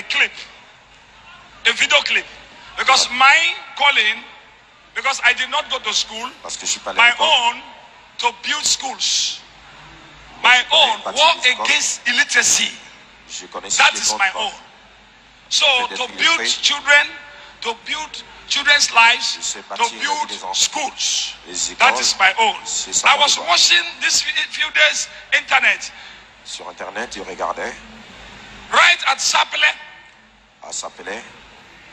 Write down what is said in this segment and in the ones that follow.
clip, a video clip. Because my calling, because I did not go to school, my own to build schools. My own war against illiteracy. That is my own. So to build children, to build children's lives, to build schools. That is my own. I was watching this few days internet. Sur internet, il regardait. Right at Sapele. À Sapele.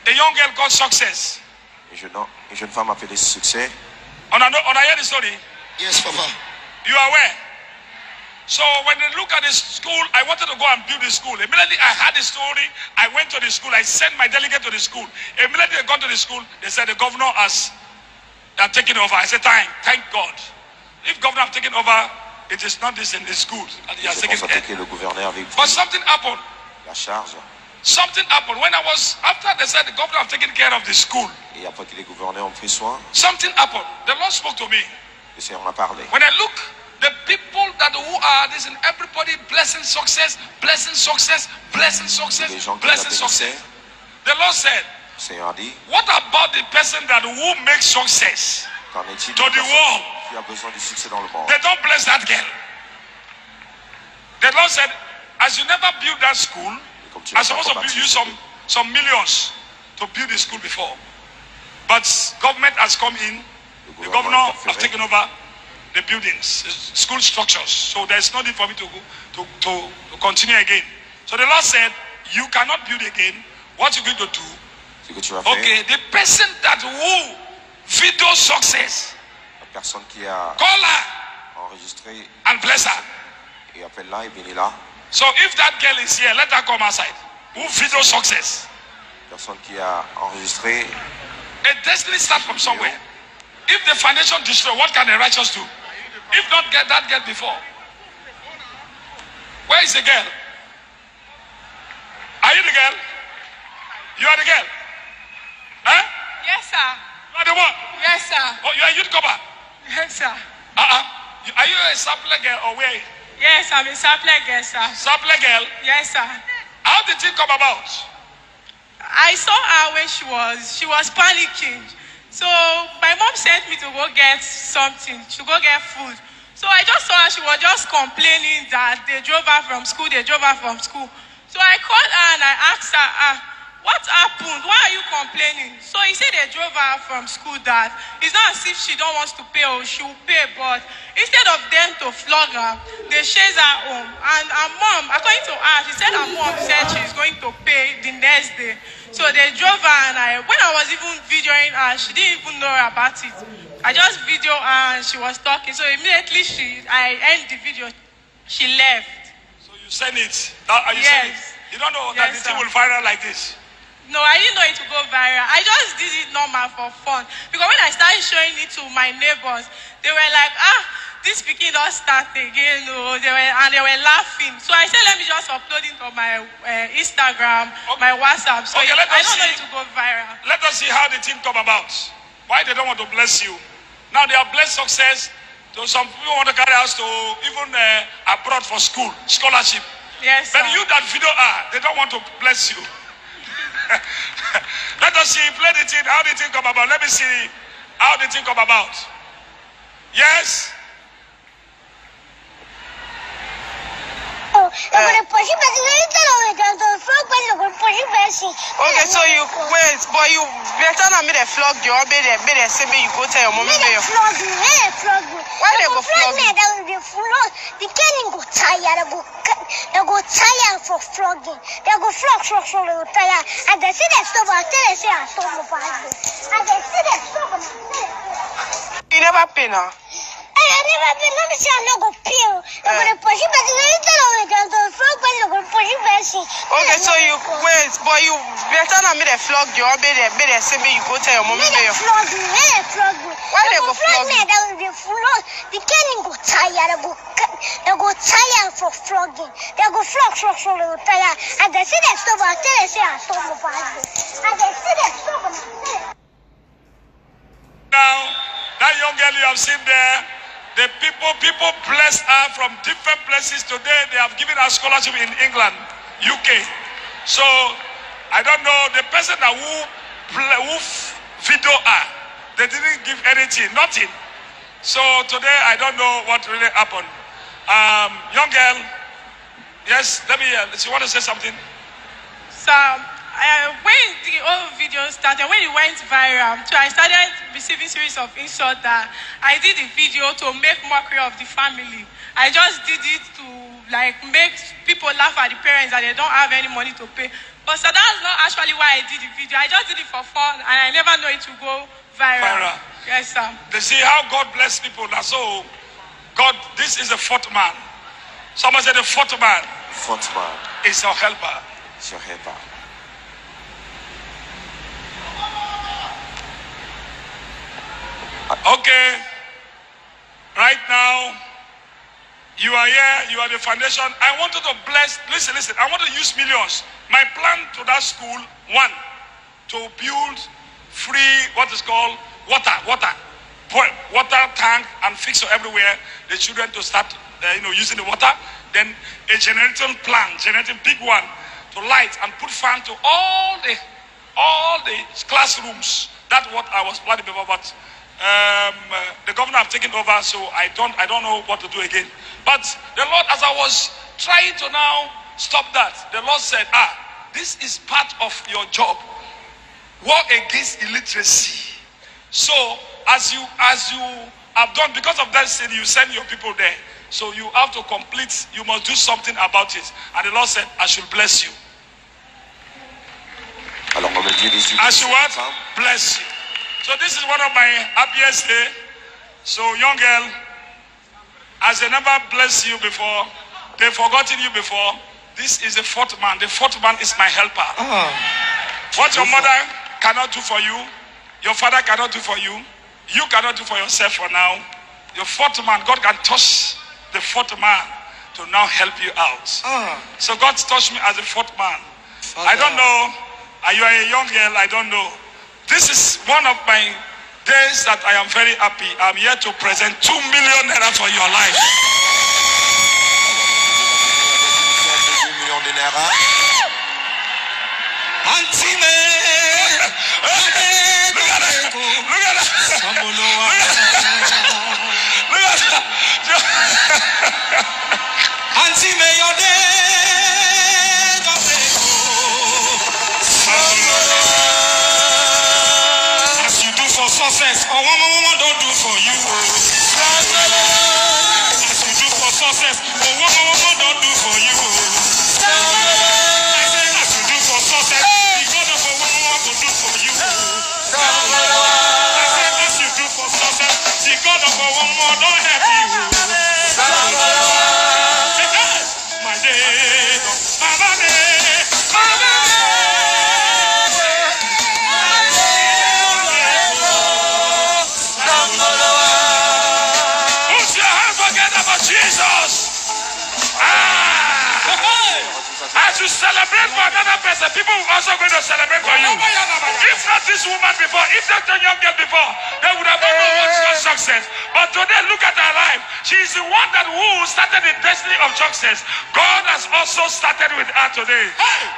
A young girl called Success. Une jeune femme appelée Succès. On a heard the story? Yes, Papa. You are aware? So when they look at the school, I wanted to go and build the school. Immediately I heard the story, I went to the school, I sent my delegate to the school. Immediately I got to the school, they said the governor has taken over. I said, thank God. If governor have taken over, it is not this in the schools. He has taken it. But something happened. La charge. Something happened. When after they said the governor have taken care of the school. Et après que les gouverneurs ont pris soin. Something happened. The Lord spoke to me. Le Seigneur m'a parlé. When I look, the people who are this and everybody blessing success, blessing success, blessing success, blessing success. The Lord said, Seigneur dit, what about the person who makes success to the world? Qui a besoin du succès dans le monde. They don't bless that girl. The Lord said, as you never built that school, I supposed to build you some millions to build the school before. But government has come in, the governor has taken over the buildings, school structures. So there's no need for me to continue again. So the Lord said, you cannot build again. What you're going to do? Okay, the person who video success, la personne qui a call her enregistré and bless her. Et appelle-la et bénis là. So if that girl is here, let her come outside. Who video success? Personne qui a enregistré. A destiny starts from somewhere. If the foundation destroy, what can the righteous do? If not get that girl before. Where is the girl? Are you the girl? You are the girl? Huh? Yes, sir. You are the one? Yes, sir. Oh, you are a youth cover? Yes, sir. Are you a sapling girl or where? Yes, I'm a sapling girl, sir. Sapling girl? Yes, sir. How did it come about? I saw her when she was panicking. So my mom sent me to go get something, to go get food. So I just saw her, she was just complaining that they drove her from school. So I called her and I asked her, what happened? Why are you complaining? So he said they drove her from school, that it's not as if she don't want to pay or she will pay, but instead of them to flog her, they chase her home. And her mom, according to her, she said her mom said she's going to pay the next day. So they drove her, and when I was even videoing her, she didn't even know about it. I just videoed her and she was talking. So immediately I end the video, she left. So you send it? Yes. You don't know that the thing will viral like this? No, I didn't know it would go viral. I just did it normal for fun. Because when I started showing it to my neighbors, they were like, this speaking don't start again. They were laughing. So I said, let me just upload it on my Instagram, my WhatsApp. So I don't know it will go viral. Let us see how the thing come about. Why they don't want to bless you. Now they have blessed success. So some people want to carry us to even abroad for scholarship. Yes, but you that video they don't want to bless you. Let us see, play the thing, how the thing come about. Let me see how the thing come about. Yes? Okay, so you wait, but you better not make a flog you, or better say me you go tell your mommy. Why they go flog me? The Kenny go tired, they go tired for flogging. They go flog, they go tired. And they see that stop, I tell they say I stop my father. And they see that stop. You never pay now. I never been, let me say I'm not going to pay. I'm going to push it, but okay, so you wait, but you better not make a flog you, or better say me you go tell your mommy. Why they go flog me? The Kenny go tired, they go tired for flogging. They go flog, they go tired. And they see that stop, I tell they say I stop my father. And they see that stop. Now, that young girl you have seen there, the people blessed her from different places. Today they have given her scholarship in England, UK. So I don't know the person that who video her. They didn't give anything, nothing. So today I don't know what really happened. Young girl, yes, let me. She want to say something. So when the whole video started, when it went viral, so I started receiving series of insults that I did the video to make mockery of the family. I just did it to like make people laugh at the parents that they don't have any money to pay. But so that's not actually why I did the video. I just did it for fun, and I never know it to go viral. Yes, sir. They see how God bless people. That's so God, this is the fourth man. Someone said the fourth man. Fourth man. Is your helper. It's your helper. Okay. Right now, you are here, you are the foundation. I wanted to bless, listen, I want to use millions. My plan to that school, one, to build free, what is called, water tank and fixer everywhere. The children to start, using the water. Then a generating plant, generating big one, to light and put fan to all the classrooms. That's what I was planning before, but the governor have taken over, so I don't know what to do again. But the Lord, as I was trying to now stop that, the Lord said, this is part of your job. War against illiteracy. So as you have done, because of that sin, you send your people there. So you have to complete, you must do something about it. And the Lord said, I should bless you. I should what? Bless you. So this is one of my happiest days. So young girl, as they never blessed you before, they've forgotten you before, this is the fourth man. The fourth man is my helper. What your mother cannot do for you, your father cannot do for you, you cannot do for yourself for now. Your fourth man, God can touch the fourth man to now help you out. So God touched me as a fourth man. Father. I don't know. You are a young girl, I don't know. This is one of my days that I am very happy. I'm here to present 2 million naira for your life. 2 million naira. Look at that. Look at that. Auntie, may your day. Success, or one don't do for you. As you do for success, or one don't do for you. I say, as you do for success, the God of a woman will do for you. I say, as you do for success, the God of a woman don't help you. My day, my day. Jesus. As you celebrate for another person, people are also going to celebrate for you. If not this woman before, if not the young girl before, they would have never watched your success. But today, look at her life. She is the one that who started the destiny of success. God has also started with her today.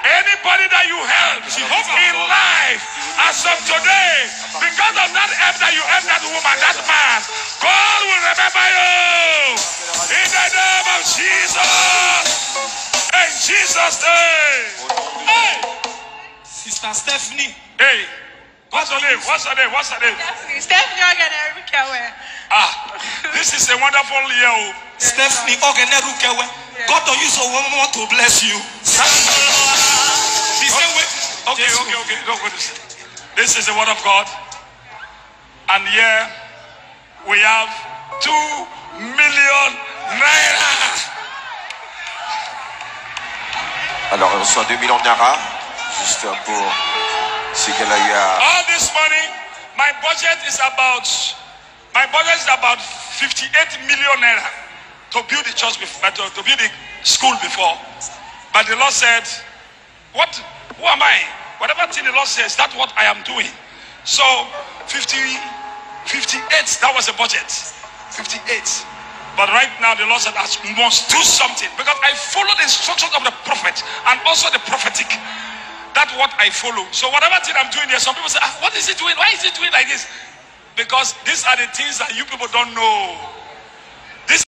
Anybody that you help in life, as of today, because of that help that you helped that woman, that man, God will remember you. In the name of Jesus. In Jesus' name. Hey. Sister Stephanie. Hey. What's her name? What's her name? What's her name? Stephanie Ogenerukewe. This is a wonderful year. Stephanie Ogenerukewe. God will use a woman to bless you. Okay. Don't go to see. This is the word of God. And here we have 2 million naira. Alors, on reçoit 2 millions de naira, juste pour ce qu'elle a eu à... All this money, my budget is about 58 million naira to build the church before, to build the school before. But the Lord said, who am I? Whatever thing the Lord says, that's what I am doing. So 58, that was the budget. 58. But right now the Lord said I must do something because I follow the instructions of the prophet and also the prophetic. that's what I follow. So whatever thing I'm doing here, some people say, what is he doing? Why is he doing like this? Because these are the things that you people don't know.